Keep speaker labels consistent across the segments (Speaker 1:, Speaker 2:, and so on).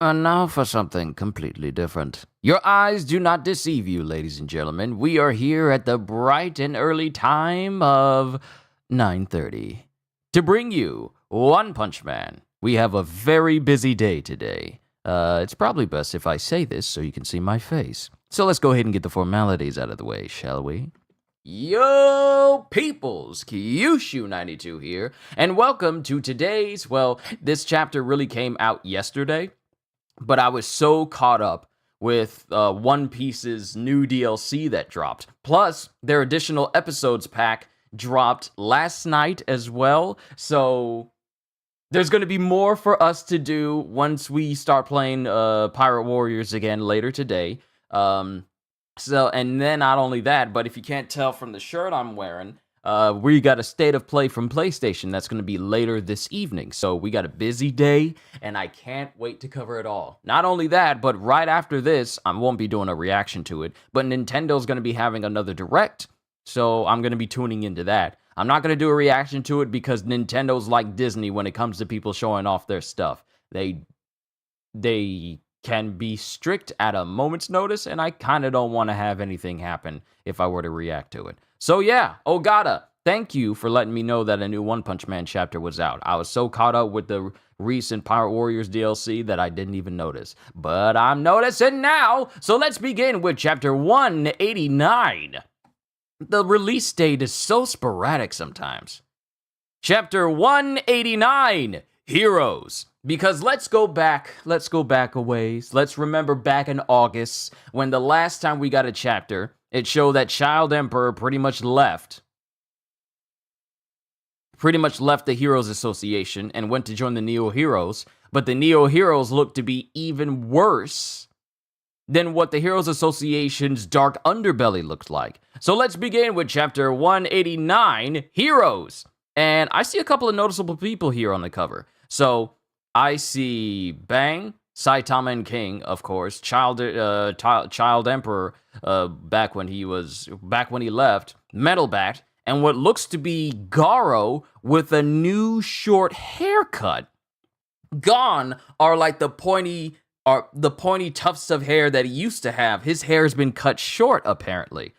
Speaker 1: And now for something completely different. Your eyes do not deceive you, ladies and gentlemen. We are here at the bright and early time of 9:30 to bring you One Punch Man. We have a very busy day today. It's probably best if I say this so you can see my face. So let's go ahead and get the formalities out of the way, shall we? Yo, peoples, Kyushu92 here, and welcome to today's, this chapter really came out yesterday, but I was so caught up with One Piece's new DLC that dropped. Plus, their additional episodes pack dropped last night as well, so there's going to be more for us to do once we start playing Pirate Warriors again later today. And then not only that, but if you can't tell from the shirt I'm wearing, we got a State of Play from PlayStation that's going to be later this evening. So we got a busy day, and I can't wait to cover it all. Not only that, but right after this, I won't be doing a reaction to it, but Nintendo's going to be having another Direct, so I'm going to be tuning into that. I'm not going to do a reaction to it because Nintendo's like Disney when it comes to people showing off their stuff. They can be strict at a moment's notice, and I kind of don't want to have anything happen if I were to react to it. So yeah, Ogata, thank you for letting me know that a new One Punch Man chapter was out. I was so caught up with the recent Pirate Warriors DLC that I didn't even notice. But I'm noticing now, so let's begin with chapter 189. The release date is so sporadic sometimes. Chapter 189, Heroes. Because let's go back a ways. Let's remember back in August, when the last time we got a chapter, it showed that Child Emperor pretty much left the Heroes Association and went to join the Neo Heroes, but the Neo Heroes looked to be even worse than what the Heroes Association's dark underbelly looked like. So let's begin with chapter 189, Heroes. And I see a couple of noticeable people here on the cover. So I see Bang, Saitama and King, of course, Child Emperor, back when he left, Metal Bat, and what looks to be Garo with a new short haircut. Gone are like the pointy tufts of hair that he used to have. His hair's been cut short, apparently.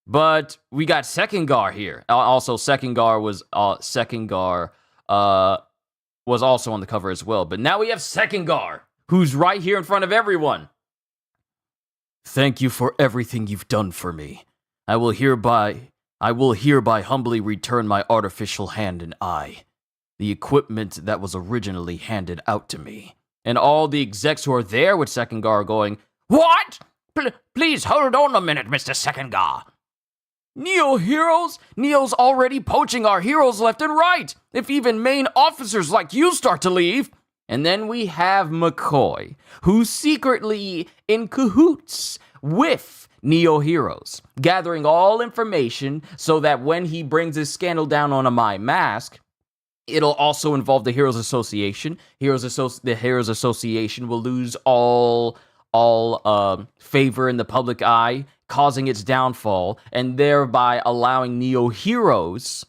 Speaker 1: But we got Sekingor here. Also, Sekingor was also on the cover as well. But now we have Sekingor, who's right here in front of everyone. Thank you for everything you've done for me. I will hereby humbly return my artificial hand and eye, the equipment that was originally handed out to me. And all the execs who are there with Sekingor are going, "What? Please hold on a minute, Mr. Sekingor. Neo Heroes? Neo's already poaching our heroes left and right, if even main officers like you start to leave." And then we have McCoy, who's secretly in cahoots with Neo Heroes, gathering all information so that when he brings his scandal down on a My Mask, it'll also involve the Heroes Association. The Heroes Association will lose all favor in the public eye, causing its downfall, and thereby allowing Neo Heroes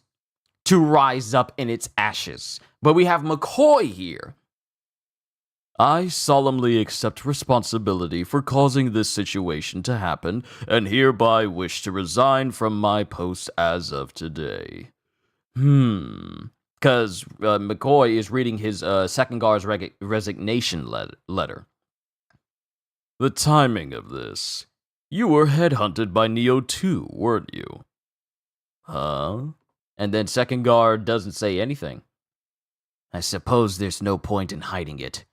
Speaker 1: to rise up in its ashes. But we have McCoy here. I solemnly accept responsibility for causing this situation to happen, and hereby wish to resign from my post as of today. Because McCoy is reading his Sekingor's resignation letter. The timing of this. You were headhunted by Neo too, weren't you? Huh? And then Sekingor doesn't say anything. I suppose there's no point in hiding it.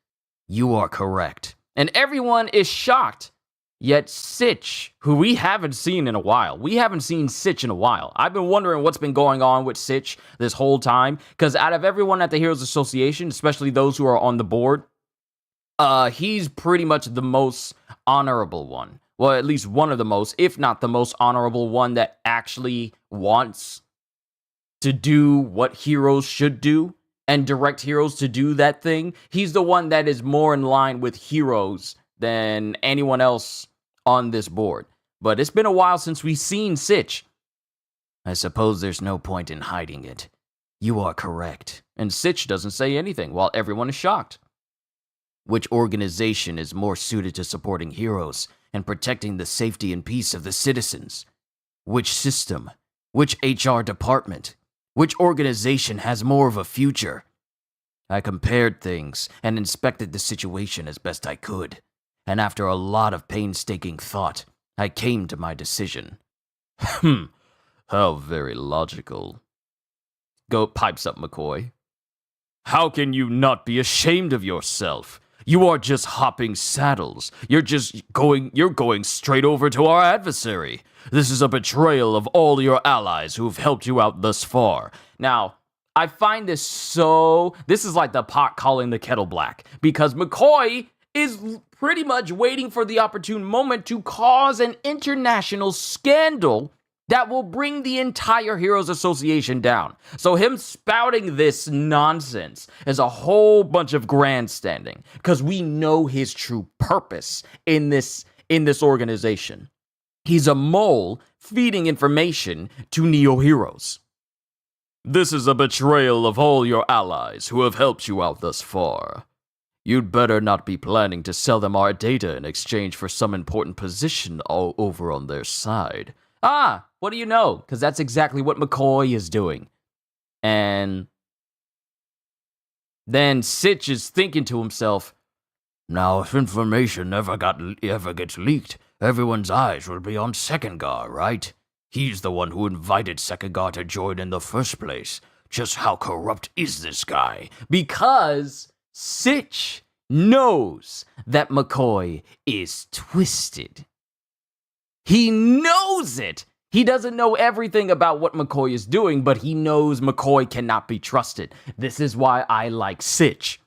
Speaker 1: You are correct. And everyone is shocked. Yet Sitch, who we haven't seen in a while. We haven't seen Sitch in a while. I've been wondering what's been going on with Sitch this whole time. Because out of everyone at the Heroes Association, especially those who are on the board, he's pretty much the most honorable one. Well, at least one of the most, if not the most honorable one that actually wants to do what heroes should do and direct heroes to do that thing. He's the one that is more in line with heroes than anyone else on this board. But it's been a while since we've seen Sitch. I suppose there's no point in hiding it. You are correct. And Sitch doesn't say anything while everyone is shocked. Which organization is more suited to supporting heroes and protecting the safety and peace of the citizens? Which system? Which HR department? Which organization has more of a future? I compared things and inspected the situation as best I could, and after a lot of painstaking thought, I came to my decision. How very logical. Pipes up McCoy. How can you not be ashamed of yourself? You are just hopping saddles. You're going straight over to our adversary. This is a betrayal of all your allies who've helped you out thus far. Now, I find this is like the pot calling the kettle black, because McCoy is pretty much waiting for the opportune moment to cause an international scandal that will bring the entire Heroes Association down. So him spouting this nonsense is a whole bunch of grandstanding, because we know his true purpose in this organization. He's a mole feeding information to neo-heroes. This is a betrayal of all your allies who have helped you out thus far. You'd better not be planning to sell them our data in exchange for some important position all over on their side. Ah, what do you know? Because that's exactly what McCoy is doing. And then Sitch is thinking to himself, now if information ever gets leaked, everyone's eyes will be on Sekhengar, right? He's the one who invited Sekhengar to join in the first place. Just how corrupt is this guy? Because Sitch knows that McCoy is twisted. He knows it. He doesn't know everything about what McCoy is doing, but he knows McCoy cannot be trusted. This is why I like Sitch.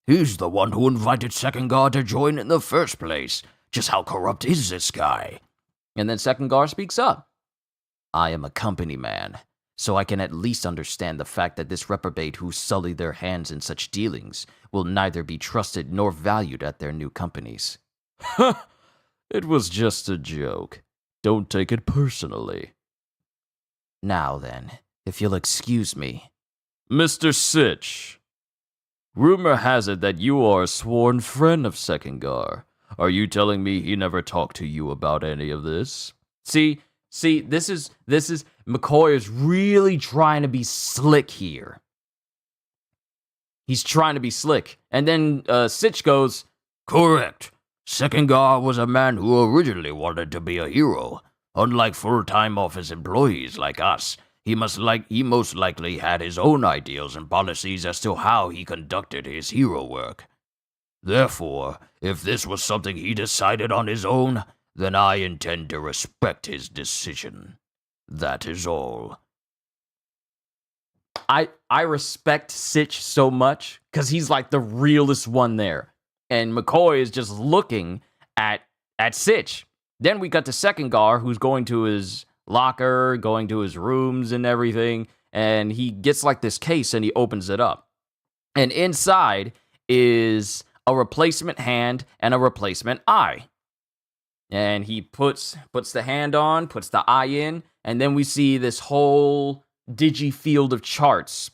Speaker 1: He's the one who invited Sekhengar to join in the first place. Just how corrupt is this guy? And then Sekhengar speaks up. I am a company man, so I can at least understand the fact that this reprobate who sullied their hands in such dealings will neither be trusted nor valued at their new companies. It was just a joke. Don't take it personally. Now then, if you'll excuse me. Mr. Sitch, rumor has it that you are a sworn friend of Sekhengar. Are you telling me he never talked to you about any of this? See, this is McCoy is really trying to be slick here. He's trying to be slick. And then Sitch goes, correct. Sekhengar was a man who originally wanted to be a hero. Unlike full-time office employees like us, he most likely had his own ideals and policies as to how he conducted his hero work. Therefore, if this was something he decided on his own, then I intend to respect his decision. That is all. I respect Sitch so much, because he's like the realest one there. And McCoy is just looking at Sitch. Then we got to Sekhengar, who's going to his locker, going to his rooms and everything. And he gets like this case and he opens it up. And inside is a replacement hand and a replacement eye. And he puts the hand on, puts the eye in, and then we see this whole digi field of charts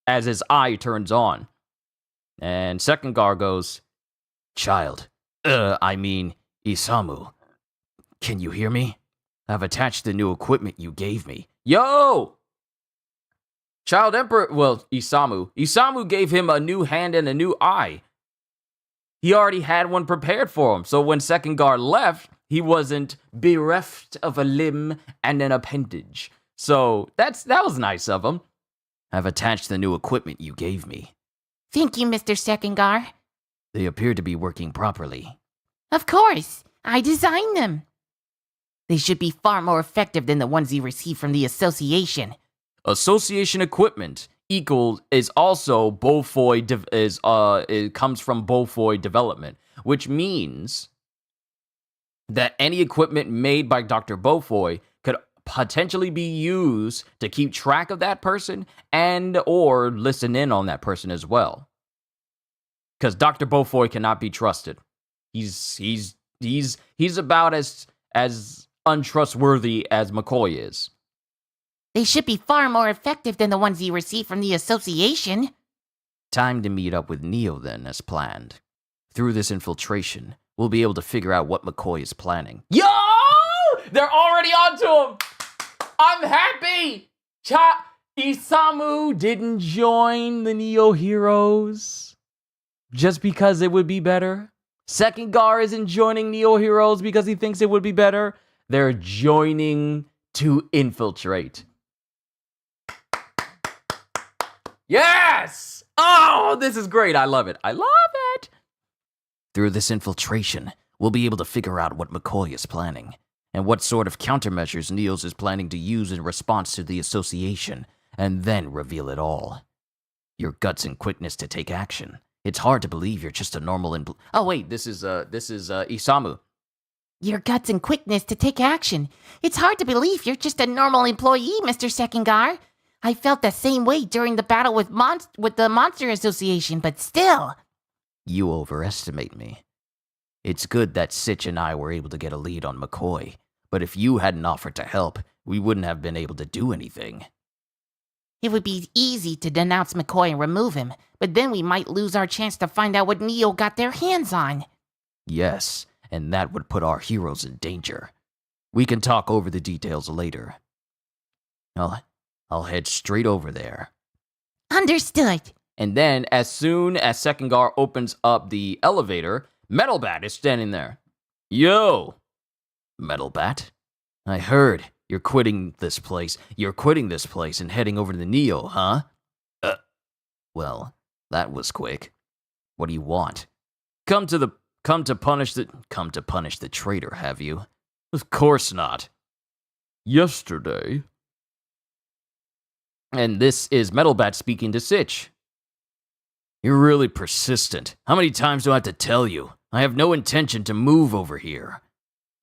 Speaker 1: as his eye turns on. And Sekhengar goes, Child, Isamu, can you hear me? I've attached the new equipment you gave me. Yo! Child Emperor, Isamu gave him a new hand and a new eye. He already had one prepared for him, so when Sekhengar left, he wasn't bereft of a limb and an appendage. So that was nice of him. I've attached the new equipment you gave me.
Speaker 2: Thank you, Mr. Sekhengar.
Speaker 1: They appear to be working properly.
Speaker 2: Of course, I designed them. They should be far more effective than the ones you received from the association.
Speaker 1: Association equipment is also Beaufoy it comes from Beaufoy development, which means that any equipment made by Dr. Beaufoy could potentially be used to keep track of that person and or listen in on that person as well. Because Dr. Beaufoy cannot be trusted. He's about as untrustworthy as McCoy is.
Speaker 2: They should be far more effective than the ones you received from the association.
Speaker 1: Time to meet up with Neo then, as planned. Through this infiltration, we'll be able to figure out what McCoy is planning. Yo! They're already onto him! I'm happy! Isamu didn't join the Neo Heroes just because it would be better. Second Gar isn't joining Neo Heroes because he thinks it would be better. They're joining to infiltrate. Yes! Oh, this is great. I love it. I love it. Through this infiltration, we'll be able to figure out what McCoy is planning and what sort of countermeasures Neos is planning to use in response to the association, and then reveal it all. Your guts and quickness to take action. It's hard to believe you're just a normal Oh wait, this is Isamu.
Speaker 2: Your guts and quickness to take action. It's hard to believe you're just a normal employee, Mr. Sekengar. I felt the same way during the battle with the Monster Association, but still.
Speaker 1: You overestimate me. It's good that Sitch and I were able to get a lead on McCoy, but if you hadn't offered to help, we wouldn't have been able to do anything.
Speaker 2: It would be easy to denounce McCoy and remove him, but then we might lose our chance to find out what Neo got their hands on.
Speaker 1: Yes, and that would put our heroes in danger. We can talk over the details later. I'll head straight over there.
Speaker 2: Understood.
Speaker 1: And then, as soon as Sekengar opens up the elevator, Metalbat is standing there. Yo! Metalbat? I heard you're quitting this place. You're quitting this place and heading over to the Neo, huh? Well, that was quick. What do you want? Come to punish the traitor, have you? Of course not. Yesterday. And this is Metalbat speaking to Sitch. You're really persistent. How many times do I have to tell you? I have no intention to move over here.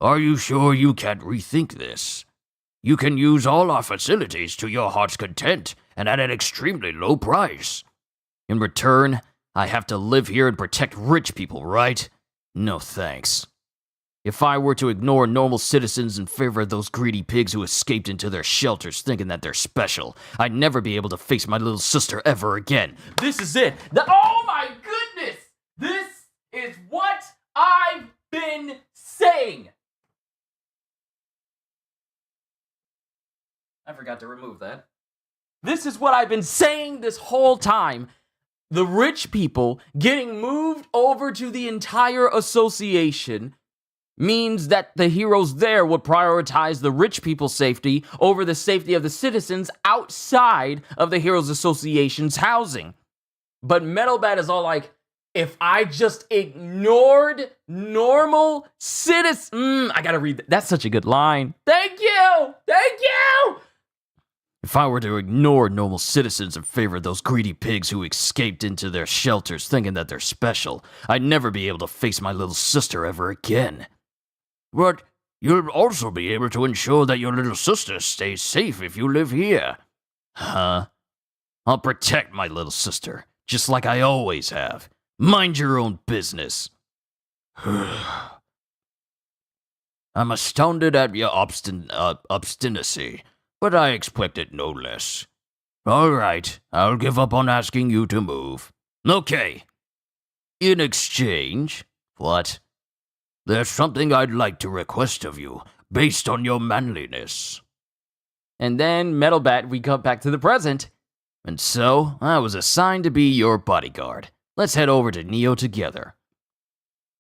Speaker 1: Are you sure you can't rethink this? You can use all our facilities to your heart's content and at an extremely low price. In return, I have to live here and protect rich people, right? No thanks. If I were to ignore normal citizens in favor of those greedy pigs who escaped into their shelters thinking that they're special, I'd never be able to face my little sister ever again. This is it. Oh my goodness! This is what I've been saying. I forgot to remove that. This is what I've been saying this whole time. The rich people getting moved over to the entire association means that the heroes there would prioritize the rich people's safety over the safety of the citizens outside of the Heroes Association's housing. But Metalbat is all like, if I just ignored normal citizens... I gotta read that. That's such a good line. Thank you! Thank you! If I were to ignore normal citizens in favor of those greedy pigs who escaped into their shelters thinking that they're special, I'd never be able to face my little sister ever again. But you'll also be able to ensure that your little sister stays safe if you live here. Huh? I'll protect my little sister, just like I always have. Mind your own business. I'm astounded at your obstinacy, but I expected no less. All right, I'll give up on asking you to move. Okay. In exchange, what? There's something I'd like to request of you, based on your manliness. And then, Metalbat, we come back to the present. And so, I was assigned to be your bodyguard. Let's head over to Neo together.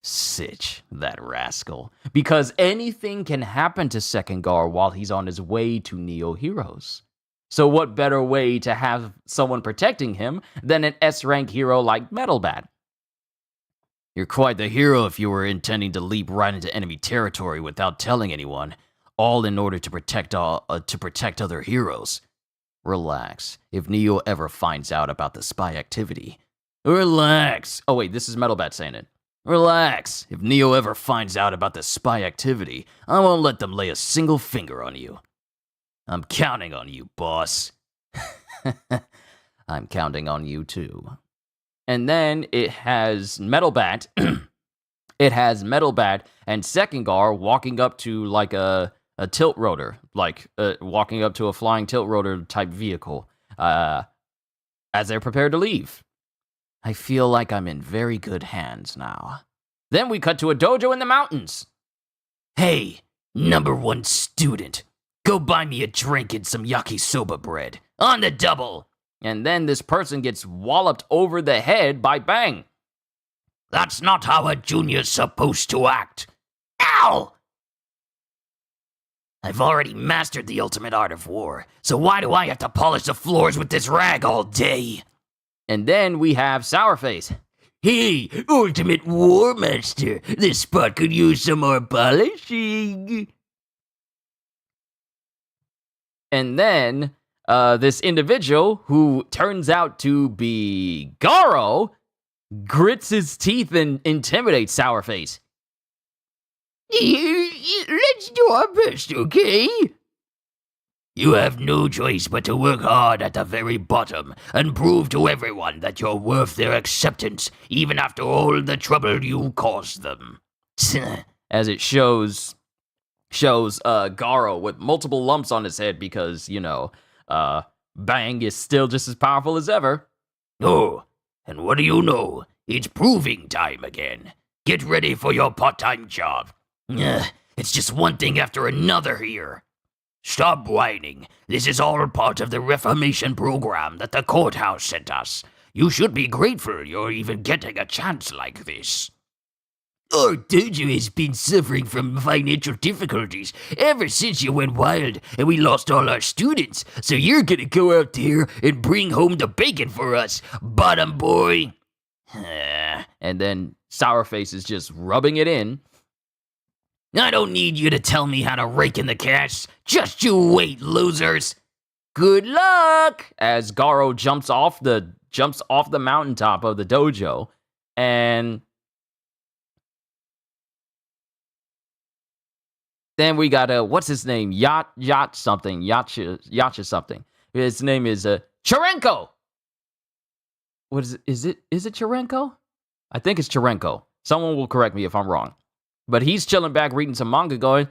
Speaker 1: Sitch, that rascal. Because anything can happen to Sekengar while he's on his way to Neo Heroes. So what better way to have someone protecting him than an S-rank hero like Metalbat? You're quite the hero if you were intending to leap right into enemy territory without telling anyone, all in order to protect other heroes. Relax. If Neo ever finds out about the spy activity. Relax. Oh wait, this is Metalbat saying it. Relax. If Neo ever finds out about the spy activity, I won't let them lay a single finger on you. I'm counting on you, boss. I'm counting on you too. And then it has Metalbat. It has Metalbat and Sekengar walking up to like a tilt rotor, like walking up to a flying tilt rotor type vehicle, as they're prepared to leave. I feel like I'm in very good hands now. Then we cut to a dojo in the mountains. Hey, #1 student, go buy me a drink and some yakisoba bread. On the double. And then this person gets walloped over the head by Bang. That's not how a junior's supposed to act. Ow! I've already mastered the ultimate art of war, so why do I have to polish the floors with this rag all day? And then we have Sourface. Hey, Ultimate War Master, this spot could use some more polishing. And then this individual, who turns out to be Garo, grits his teeth and intimidates Sourface. Let's do our best, okay? You have no choice but to work hard at the very bottom and prove to everyone that you're worth their acceptance, even after all the trouble you caused them. As it shows Garo with multiple lumps on his head because, Bang is still just as powerful as ever. Oh, and what do you know? It's proving time again. Get ready for your part-time job. It's just one thing after another here. Stop whining. This is all part of the reformation program that the courthouse sent us. You should be grateful you're even getting a chance like this. Our dojo has been suffering from financial difficulties ever since you went wild and we lost all our students, so you're gonna go out there and bring home the bacon for us, bottom boy. And then Sourface is just rubbing it in. I don't need you to tell me how to rake in the cash. Just you wait, losers. Good luck! As Garo jumps off the mountaintop of the dojo, and then we got what's his name? Yacht something. Yacha something. His name is Cherenko. What is it? Is it Cherenko? I think it's Cherenko. Someone will correct me if I'm wrong. But he's chilling back reading some manga going,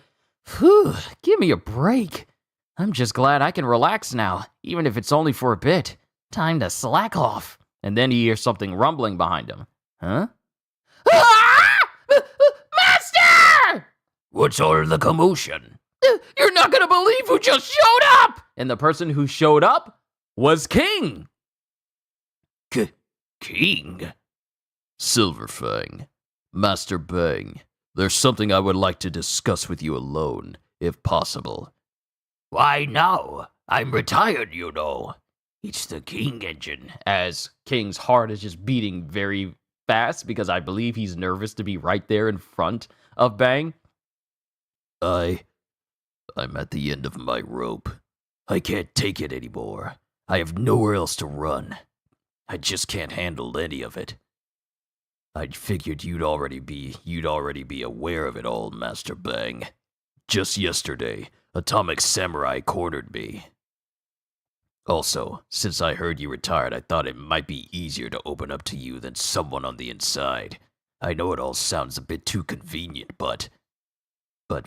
Speaker 1: "Phew, give me a break. I'm just glad I can relax now, even if it's only for a bit. Time to slack off." And then he hears something rumbling behind him. Huh? Ah! Master! What's all the commotion? You're not gonna believe who just showed up! And the person who showed up was King. King? Silverfang. Master Bang. There's something I would like to discuss with you alone, if possible. Why now? I'm retired, you know. It's the King engine. As King's heart is just beating very fast because I believe he's nervous to be right there in front of Bang. I'm at the end of my rope. I can't take it anymore. I have nowhere else to run. I just can't handle any of it. I figured you'd already be aware of it all, Master Bang. Just yesterday, Atomic Samurai cornered me. Also, since I heard you retired, I thought it might be easier to open up to you than someone on the inside. I know it all sounds a bit too convenient, but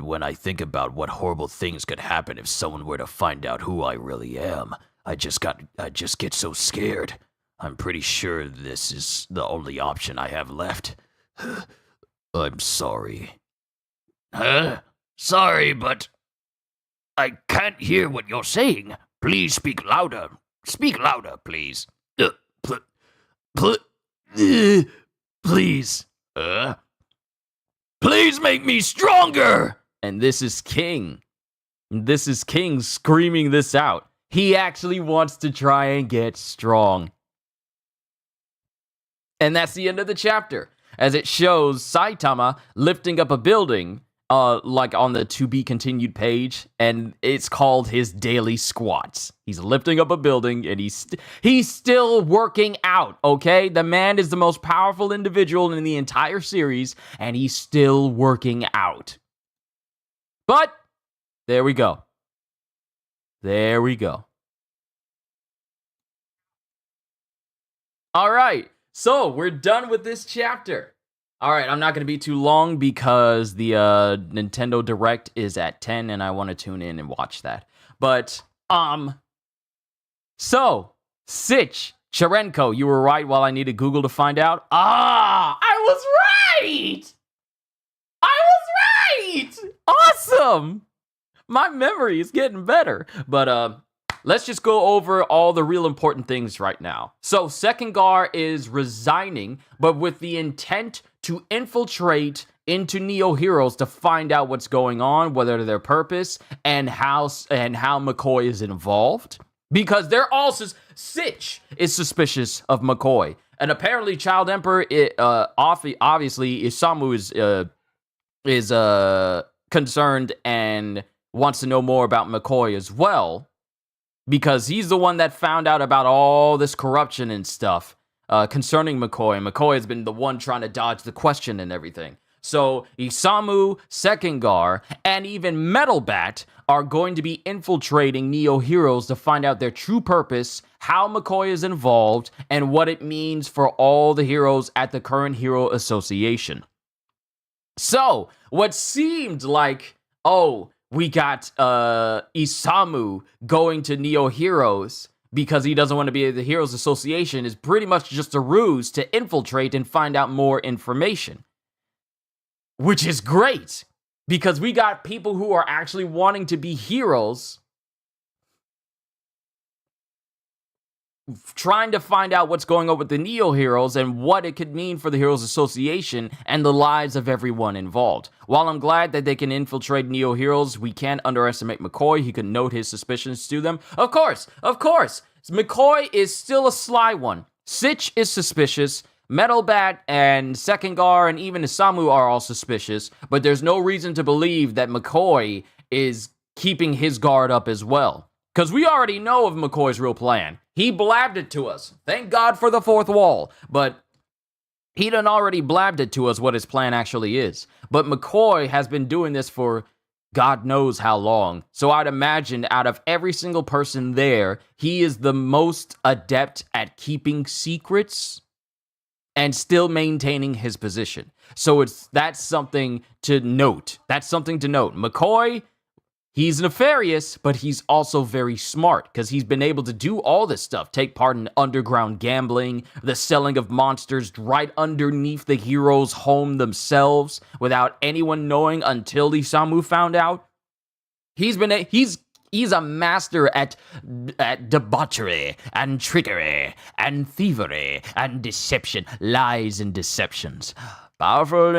Speaker 1: when I think about what horrible things could happen if someone were to find out who I really am, I just get so scared. I'm pretty sure this is the only option I have left. I'm sorry. Sorry, but I can't hear what you're saying. Please speak louder. Speak louder, please. Please. Please make me stronger! And this is King. This is King screaming this out. He actually wants to try and get strong. And that's the end of the chapter, as it shows Saitama lifting up a building, like on the to be continued page, and it's called his daily squats. He's lifting up a building, and he's still working out, okay? The man is the most powerful individual in the entire series, and he's still working out. But, there we go. There we go. All right. So, we're done with this chapter. Alright, I'm not going to be too long because the Nintendo Direct is at 10 and I want to tune in and watch that. But, so, Sitch Sharenko, you were right while I needed Google to find out. Ah, I was right! I was right! Awesome! My memory is getting better. But let's just go over all the real important things right now. So Sekindar is resigning, but with the intent to infiltrate into Neo Heroes to find out what's going on, whether their purpose, and how McCoy is involved. Because they're all Sitch is suspicious of McCoy. And apparently Child Emperor, obviously, Isamu is concerned and wants to know more about McCoy as well. Because he's the one that found out about all this corruption and stuff concerning McCoy. And McCoy has been the one trying to dodge the question and everything. So Isamu, Sekindar, and even Metalbat are going to be infiltrating Neo Heroes to find out their true purpose, how McCoy is involved, and what it means for all the heroes at the current Hero Association. So, what seemed like, we got Isamu going to Neo Heroes because he doesn't want to be at the Heroes Association is pretty much just a ruse to infiltrate and find out more information. Which is great, because we got people who are actually wanting to be heroes trying to find out what's going on with the Neo Heroes and what it could mean for the Heroes Association and the lives of everyone involved. While I'm glad that they can infiltrate Neo Heroes, we can't underestimate McCoy. He can note his suspicions to them. Of course, McCoy is still a sly one. Sitch is suspicious. Metalbat and Sekindar and even Isamu are all suspicious, but there's no reason to believe that McCoy is keeping his guard up as well. Because we already know of McCoy's real plan. He blabbed it to us. Thank God for the fourth wall. But he done already blabbed it to us what his plan actually is. But McCoy has been doing this for God knows how long. So I'd imagine out of every single person there, he is the most adept at keeping secrets and still maintaining his position. So that's something to note. McCoy, he's nefarious, but he's also very smart because he's been able to do all this stuff. Take part in underground gambling, the selling of monsters right underneath the heroes' home themselves without anyone knowing until Isamu found out. He's a master at debauchery and trickery and thievery and deception, lies and deceptions. Powerful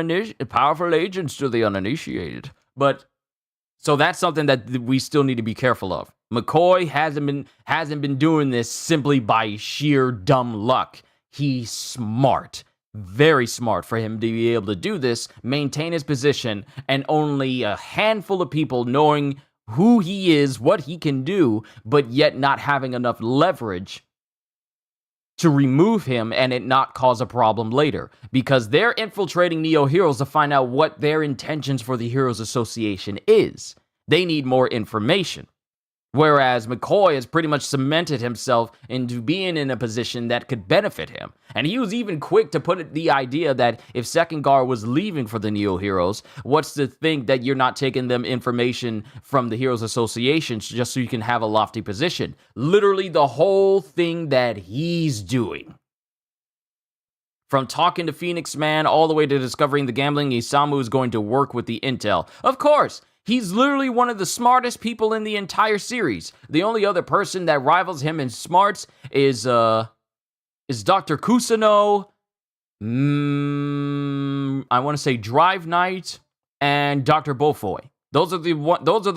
Speaker 1: agents to the uninitiated. But so that's something that we still need to be careful of. McCoy hasn't been doing this simply by sheer dumb luck. He's smart. Very smart for him to be able to do this, maintain his position, and only a handful of people knowing who he is, what he can do, but yet not having enough leverage to remove him and it not cause a problem later. Because they're infiltrating Neo Heroes to find out what their intentions for the Heroes Association is. They need more information. Whereas McCoy has pretty much cemented himself into being in a position that could benefit him. And he was even quick to put the idea that if Sekindar was leaving for the Neo Heroes, what's to think that you're not taking them information from the Heroes Association just so you can have a lofty position? Literally the whole thing that he's doing. From talking to Phoenix Man all the way to discovering the gambling, Isamu is going to work with the intel. Of course! He's literally one of the smartest people in the entire series. The only other person that rivals him in smarts is Dr. Kusano, I want to say Drive Knight, and Dr. Beaufoy. Those are the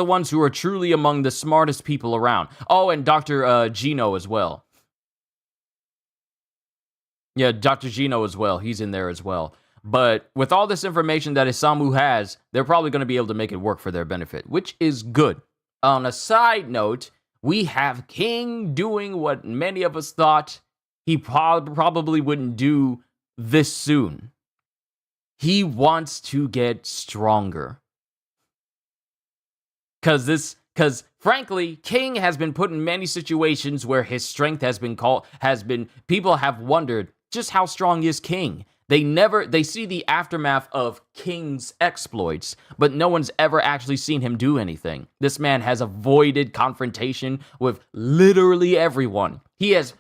Speaker 1: ones who are truly among the smartest people around. Oh, and Dr. Gino as well. Yeah, Dr. Gino as well. He's in there as well. But with all this information that Isamu has, they're probably going to be able to make it work for their benefit, which is good. On a side note, we have King doing what many of us thought he probably wouldn't do this soon. He wants to get stronger. Because frankly, King has been put in many situations where his strength people have wondered, just how strong is King? They see the aftermath of King's exploits, but no one's ever actually seen him do anything. This man has avoided confrontation with literally everyone. He has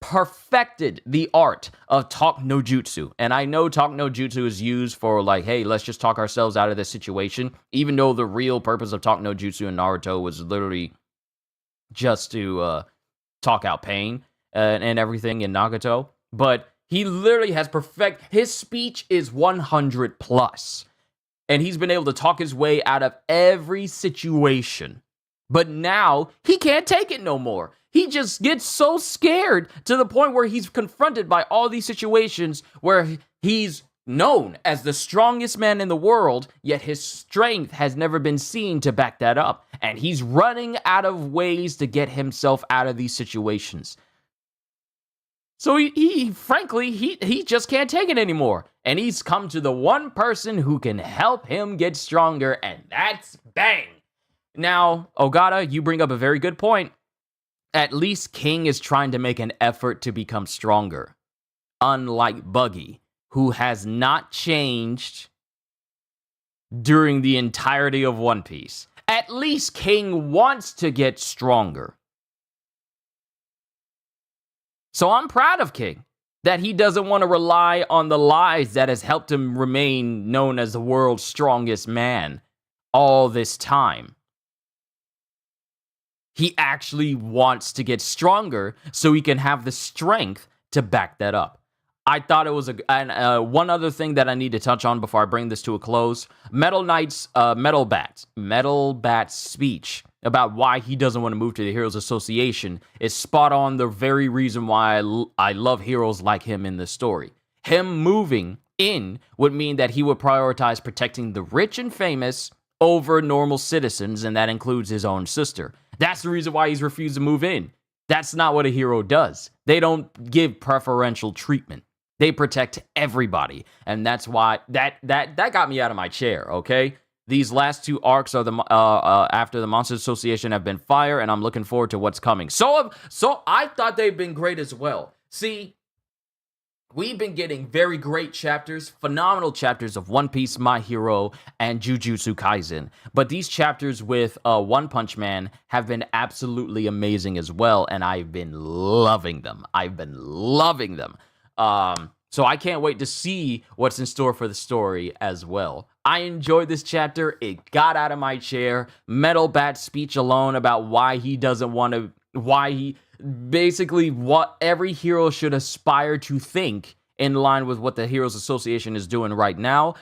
Speaker 1: perfected the art of talk no jutsu. And I know talk no jutsu is used for like, hey, let's just talk ourselves out of this situation, even though the real purpose of talk no jutsu in Naruto was literally just to talk out pain and everything in Nagato. But he literally has his speech is 100 plus. And he's been able to talk his way out of every situation. But now he can't take it no more. He just gets so scared to the point where he's confronted by all these situations where he's known as the strongest man in the world, yet his strength has never been seen to back that up. And he's running out of ways to get himself out of these situations. So he frankly, he just can't take it anymore. And he's come to the one person who can help him get stronger, and that's Bang. Now, Ogata, you bring up a very good point. At least King is trying to make an effort to become stronger. Unlike Buggy, who has not changed during the entirety of One Piece. At least King wants to get stronger. So I'm proud of King, that he doesn't want to rely on the lies that has helped him remain known as the world's strongest man all this time. He actually wants to get stronger so he can have the strength to back that up. I thought it was one other thing that I need to touch on before I bring this to a close. Metal Bat's speech about why he doesn't want to move to the Heroes Association is spot on the very reason why I love heroes like him in this story. Him moving in would mean that he would prioritize protecting the rich and famous over normal citizens, and that includes his own sister. That's the reason why he's refused to move in. That's not what a hero does. They don't give preferential treatment. They protect everybody, and that's why that got me out of my chair. Okay, these last two arcs are after the Monster Association have been fire, and I'm looking forward to what's coming. So I thought they've been great as well. See, we've been getting very great chapters, phenomenal chapters of One Piece, My Hero, and Jujutsu Kaisen. But these chapters with One Punch Man have been absolutely amazing as well, and I've been loving them. So I can't wait to see what's in store for the story as well. I enjoyed this chapter. It got out of my chair. Metal Bat's speech alone about why he doesn't want to, basically what every hero should aspire to think in line with what the Heroes Association is doing right now.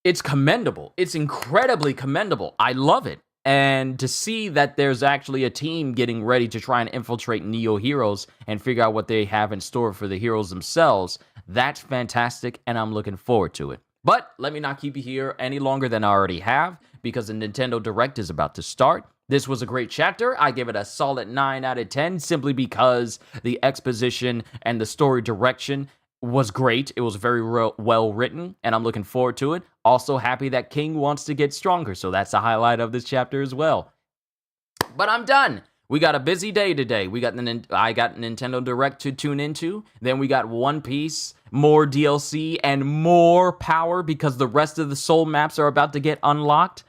Speaker 1: It's commendable. It's incredibly commendable. I love it. And to see that there's actually a team getting ready to try and infiltrate Neo Heroes and figure out what they have in store for the heroes themselves, that's fantastic, and I'm looking forward to it. But let me not keep you here any longer than I already have, because the Nintendo Direct is about to start. This was a great chapter. I give it a solid 9 out of 10, simply because the exposition and the story direction was great. It was very well written, and I'm looking forward to it. Also happy that King wants to get stronger, so that's the highlight of this chapter as well. But I'm done. We got a busy day today. I got Nintendo Direct to tune into. Then we got One Piece, more DLC, and more power because the rest of the soul maps are about to get unlocked.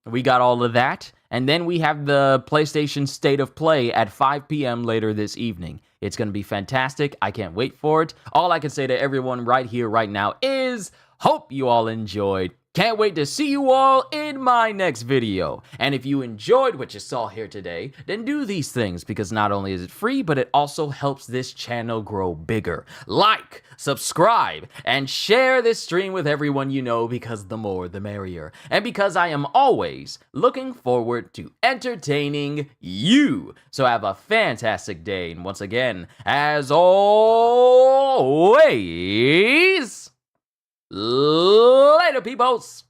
Speaker 1: We got all of that. And then we have the PlayStation State of Play at 5 p.m. later this evening. It's going to be fantastic. I can't wait for it. All I can say to everyone right here, right now is hope you all enjoyed. Can't wait to see you all in my next video. And if you enjoyed what you saw here today, then do these things, because not only is it free, but it also helps this channel grow bigger. Like, subscribe, and share this stream with everyone you know, because the more the merrier. And because I am always looking forward to entertaining you. So have a fantastic day. And once again, as always, later, peoples!